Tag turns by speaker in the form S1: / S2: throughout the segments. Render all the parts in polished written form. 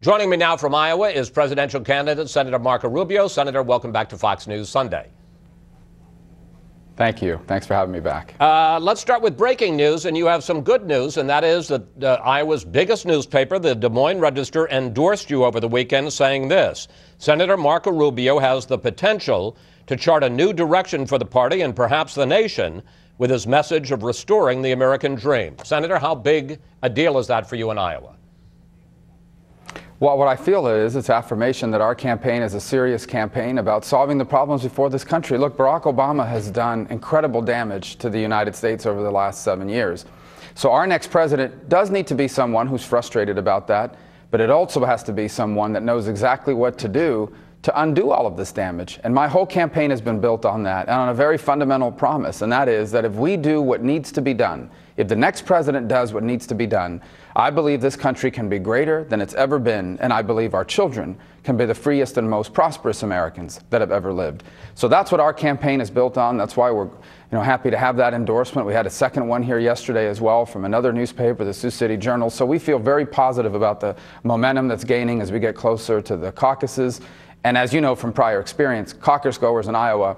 S1: Joining me now from Iowa is presidential candidate Senator Marco Rubio. Senator, welcome back to Fox News Sunday.
S2: Thank you. Thanks for having me back.
S1: Let's start with breaking news, and you have some good news, and that is that Iowa's biggest newspaper, the Des Moines Register, endorsed you over the weekend, saying this: Senator Marco Rubio has the potential to chart a new direction for the party and perhaps the nation with his message of restoring the American dream. Senator, how big a deal is that for you in Iowa?
S2: Well, what I feel is it's affirmation that our campaign is a serious campaign about solving the problems before this country. Look, Barack Obama has done incredible damage to the United States over the last 7 years. So our next president does need to be someone who's frustrated about that, but it also has to be someone that knows exactly what to do to undo all of this damage. And my whole campaign has been built on that and on a very fundamental promise, and that is that if we do what needs to be done, if the next president does what needs to be done, I believe this country can be greater than it's ever been, and I believe our children can be the freest and most prosperous Americans that have ever lived. So that's what our campaign is built on. That's why we're happy to have that endorsement. We had a second one here yesterday as well from another newspaper, the Sioux City Journal. So we feel very positive about the momentum that's gaining as we get closer to the caucuses. And as you know from prior experience, caucus goers in Iowa,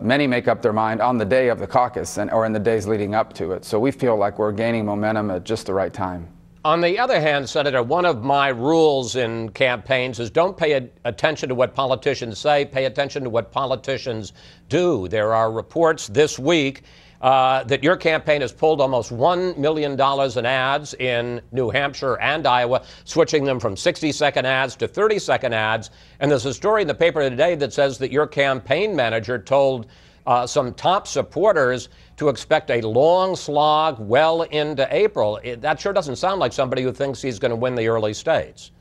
S2: many make up their mind on the day of the caucus or in the days leading up to it. So we feel like we're gaining momentum at just the right time.
S1: On the other hand, Senator, one of my rules in campaigns is don't pay attention to what politicians say, pay attention to what politicians do. There are reports this week that your campaign has pulled almost $1 million in ads in New Hampshire and Iowa, switching them from 60-second ads to 30-second ads. And there's a story in the paper today that says that your campaign manager told some top supporters to expect a long slog well into April. That sure doesn't sound like somebody who thinks he's going to win the early states.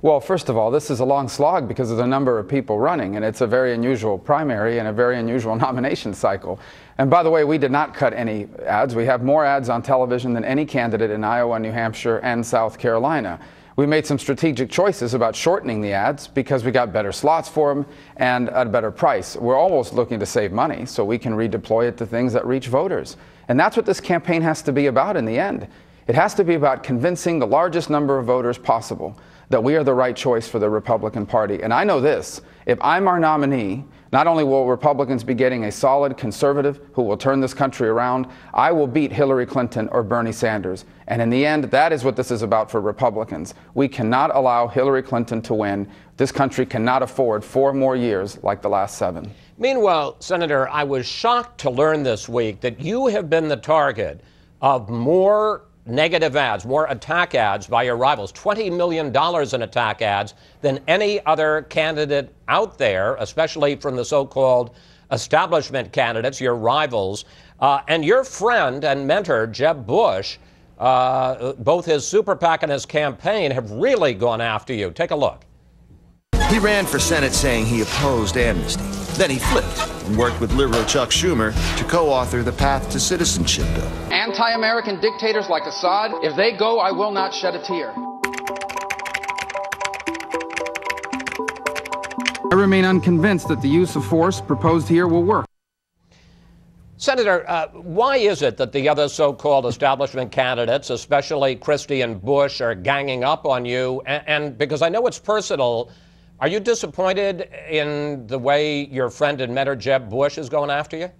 S2: Well, first of all, this is a long slog because of the number of people running, and it's a very unusual primary and a very unusual nomination cycle. And by the way, we did not cut any ads. We have more ads on television than any candidate in Iowa, New Hampshire, and South Carolina. We made some strategic choices about shortening the ads because we got better slots for them and at a better price. We're almost looking to save money so we can redeploy it to things that reach voters. And that's what this campaign has to be about in the end. It has to be about convincing the largest number of voters possible that we are the right choice for the Republican Party. And I know this: if I'm our nominee, not only will Republicans be getting a solid conservative who will turn this country around, I will beat Hillary Clinton or Bernie Sanders. And in the end, that is what this is about for Republicans. We cannot allow Hillary Clinton to win. This country cannot afford 4 more years like the last 7.
S1: Meanwhile, Senator, I was shocked to learn this week that you have been the target of more negative ads, more attack ads by your rivals, $20 million in attack ads than any other candidate out there, especially from the so-called establishment candidates, your rivals. And your friend and mentor, Jeb Bush, both his super PAC and his campaign have really gone after you. Take a look.
S3: He ran for Senate saying he opposed amnesty. Then he flipped and worked with liberal Chuck Schumer to co-author the Path to Citizenship bill.
S4: Anti-American dictators like Assad, if they go, I will not shed a tear.
S2: I remain unconvinced that the use of force proposed here will work.
S1: Senator, why is it that the other so-called establishment candidates, especially Christie and Bush, are ganging up on you? And because I know it's personal, are you disappointed in the way your friend and mentor Jeb Bush is going after you?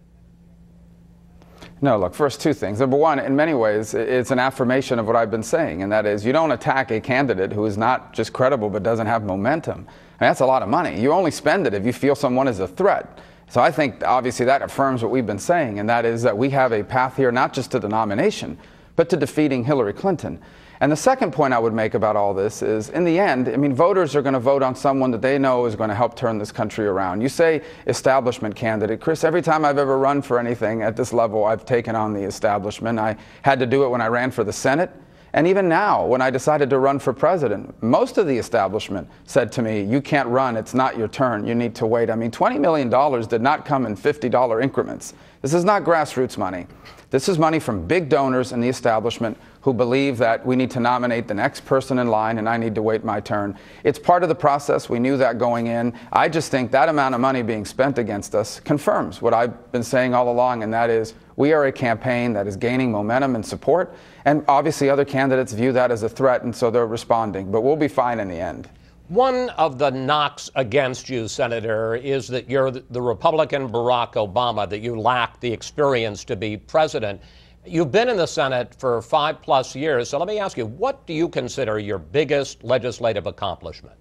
S2: No, look, first 2 things. Number one, in many ways, it's an affirmation of what I've been saying, and that is you don't attack a candidate who is not just credible but doesn't have momentum. I mean, that's a lot of money. You only spend it if you feel someone is a threat. So I think, obviously, that affirms what we've been saying, and that is that we have a path here not just to the nomination, but to defeating Hillary Clinton. And the second point I would make about all this is, in the end, I mean, voters are going to vote on someone that they know is going to help turn this country around. You say establishment candidate. Chris, every time I've ever run for anything at this level, I've taken on the establishment. I had to do it when I ran for the Senate. And even now, when I decided to run for president, most of the establishment said to me, you can't run, it's not your turn, you need to wait. I mean, $20 million did not come in $50 increments. This is not grassroots money. This is money from big donors in the establishment who believe that we need to nominate the next person in line and I need to wait my turn. It's part of the process. We knew that going in. I just think that amount of money being spent against us confirms what I've been saying all along, and that is We are a campaign that is gaining momentum and support, and obviously other candidates view that as a threat, and so they're responding. But we'll be fine in the end.
S1: One of the knocks against you, Senator, is that you're the Republican Barack Obama, that you lack the experience to be president. You've been in the Senate for 5+ years, so let me ask you, what do you consider your biggest legislative accomplishment?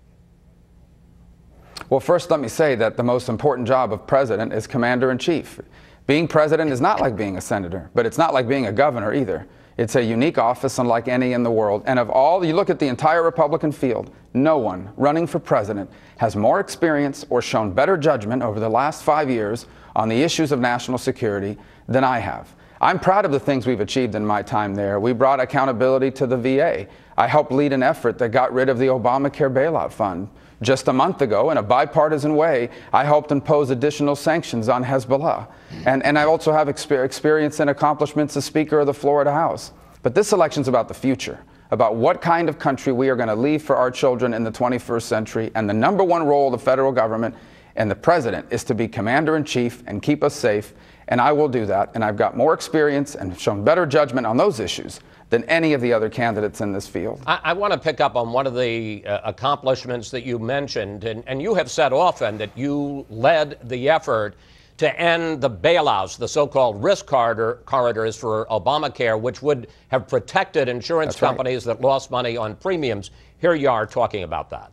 S2: Well, first, let me say that the most important job of president is commander-in-chief. Being president is not like being a senator, but it's not like being a governor either. It's a unique office unlike any in the world. And of all, you look at the entire Republican field, no one running for president has more experience or shown better judgment over the last 5 years on the issues of national security than I have. I'm proud of the things we've achieved in my time there. We brought accountability to the VA. I helped lead an effort that got rid of the Obamacare bailout fund. Just a month ago, in a bipartisan way, I helped impose additional sanctions on Hezbollah. And I also have experience and accomplishments as Speaker of the Florida House. But this election's about the future, about what kind of country we are going to leave for our children in the 21st century. And the #1 role of the federal government and the president is to be commander-in-chief and keep us safe. And I will do that. And I've got more experience and shown better judgment on those issues than any of the other candidates in this field.
S1: I want to pick up on one of the accomplishments that you mentioned, and you have said often that you led the effort to end the bailouts, the so-called risk corridors for Obamacare, which would have protected insurance companies that lost money on premiums. Here you are talking about that.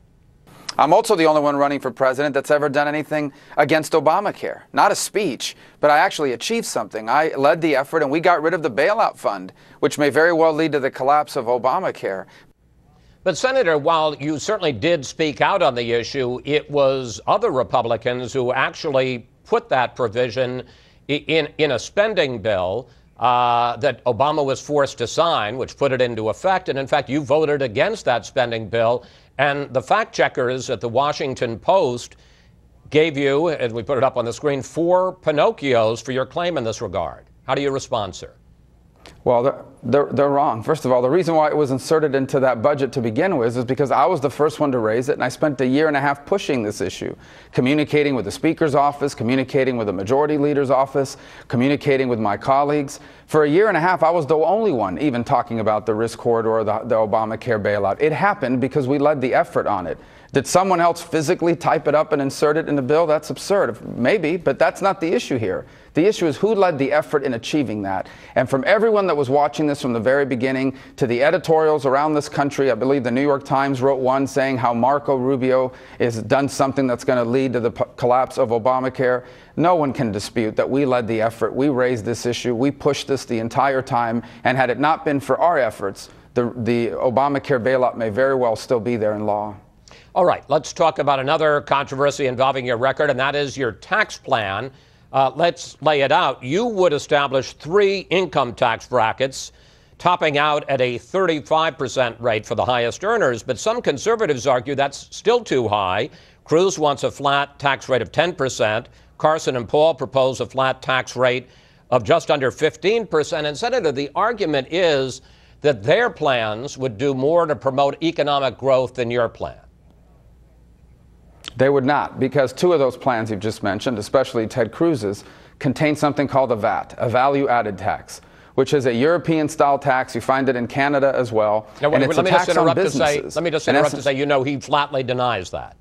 S2: I'm also the only one running for president that's ever done anything against Obamacare. Not a speech, but I actually achieved something. I led the effort and we got rid of the bailout fund, which may very well lead to the collapse of Obamacare.
S1: But Senator, while you certainly did speak out on the issue, it was other Republicans who actually put that provision in a spending bill that Obama was forced to sign, which put it into effect. And in fact, you voted against that spending bill. And the fact checkers at the Washington Post gave you, as we put it up on the screen, 4 Pinocchios for your claim in this regard. How do you respond, sir?
S2: Well, they're wrong. First of all, the reason why it was inserted into that budget to begin with is because I was the first one to raise it, and I spent 1.5 years pushing this issue, communicating with the Speaker's office, communicating with the Majority Leader's office, communicating with my colleagues. For 1.5 years, I was the only one even talking about the risk corridor or the Obamacare bailout. It happened because we led the effort on it. Did someone else physically type it up and insert it in the bill? That's absurd. Maybe, but that's not the issue here. The issue is who led the effort in achieving that. And from everyone that was watching this from the very beginning to the editorials around this country, I believe the New York Times wrote one saying how Marco Rubio has done something that's going to lead to the collapse of Obamacare. No one can dispute that we led the effort. We raised this issue. We pushed this the entire time. And had it not been for our efforts, the Obamacare bailout may very well still be there in law.
S1: All right, let's talk about another controversy involving your record, and that is your tax plan. Let's lay it out. You would establish 3 income tax brackets, topping out at a 35% rate for the highest earners. But some conservatives argue that's still too high. Cruz wants a flat tax rate of 10%. Carson and Paul propose a flat tax rate of just under 15%. And Senator, the argument is that their plans would do more to promote economic growth than your plan.
S2: They would not, because 2 of those plans you've just mentioned, especially Ted Cruz's, contain something called a VAT, a value-added tax, which is a European-style tax. You find it in Canada as well.
S1: Now, and it's a tax on businesses. Let me just interrupt to say, you know, he flatly denies that.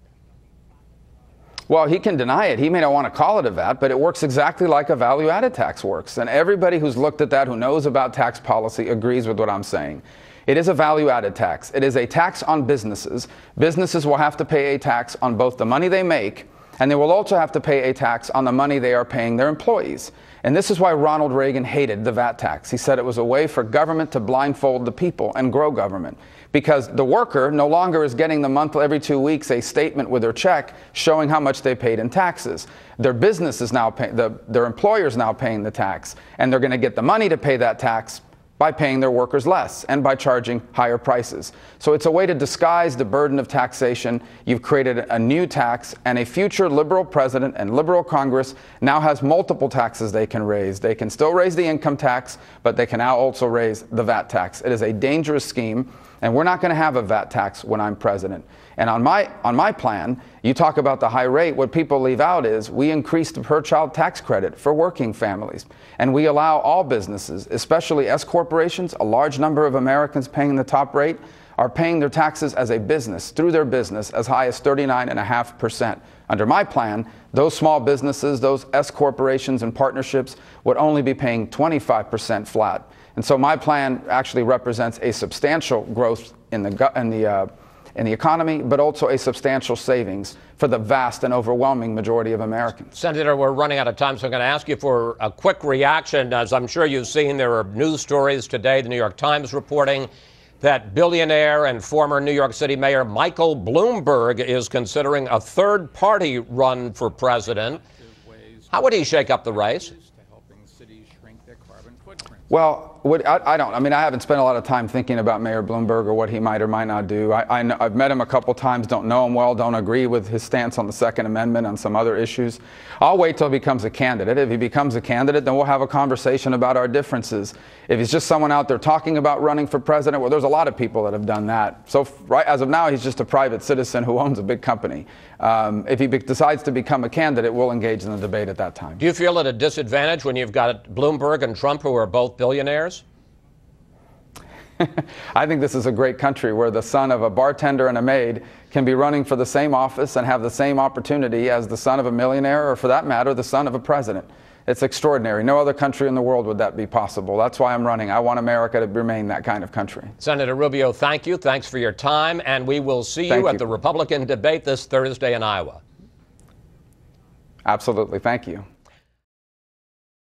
S2: Well, he can deny it. He may not want to call it a VAT, but it works exactly like a value-added tax works. And everybody who's looked at that, who knows about tax policy, agrees with what I'm saying. It is a value-added tax. It is a tax on businesses. Businesses will have to pay a tax on both the money they make, and they will also have to pay a tax on the money they are paying their employees. And this is why Ronald Reagan hated the VAT tax. He said it was a way for government to blindfold the people and grow government. Because the worker no longer is getting the month every 2 weeks a statement with their check showing how much they paid in taxes. Their business is now paying, their employer is now paying the tax, and they're going to get the money to pay that tax by paying their workers less and by charging higher prices. So it's a way to disguise the burden of taxation. You've created a new tax, and a future liberal president and liberal Congress now has multiple taxes they can raise. They can still raise the income tax, but they can now also raise the VAT tax. It is a dangerous scheme, And we're not going to have a VAT tax when I'm president. And on my plan, you talk about the high rate. What people leave out is we increase the per-child tax credit for working families. And we allow all businesses, especially S corporations, a large number of Americans paying the top rate, are paying their taxes as a business, through their business, as high as 39.5%. Under my plan, those small businesses, those S corporations and partnerships would only be paying 25% flat. And so my plan actually represents a substantial growth in the economy, but also a substantial savings for the vast and overwhelming majority of Americans.
S1: Senator, we're running out of time, so I'm going to ask you for a quick reaction. As I'm sure you've seen, there are news stories today, the New York Times reporting that billionaire and former New York City Mayor Michael Bloomberg is considering a third-party run for president. How would he shake up the race?
S2: Well, I mean, I haven't spent a lot of time thinking about Mayor Bloomberg or what he might or might not do. I've met him a couple times, don't know him well, don't agree with his stance on the Second Amendment, on some other issues. I'll wait till he becomes a candidate. If he becomes a candidate, then we'll have a conversation about our differences. If he's just someone out there talking about running for president, well, there's a lot of people that have done that. So right as of now, he's just a private citizen who owns a big company. If he decides to become a candidate, we'll engage in the debate at that time.
S1: Do you feel at a disadvantage when you've got Bloomberg and Trump, who are both billionaires?
S2: I think this is a great country where the son of a bartender and a maid can be running for the same office and have the same opportunity as the son of a millionaire, or for that matter, the son of a president. It's extraordinary. No other country in the world would that be possible. That's why I'm running. I want America to remain that kind of country.
S1: Senator Rubio, thank you. Thanks for your time. And we will see you at the Republican debate this Thursday in Iowa.
S2: Absolutely. Thank you.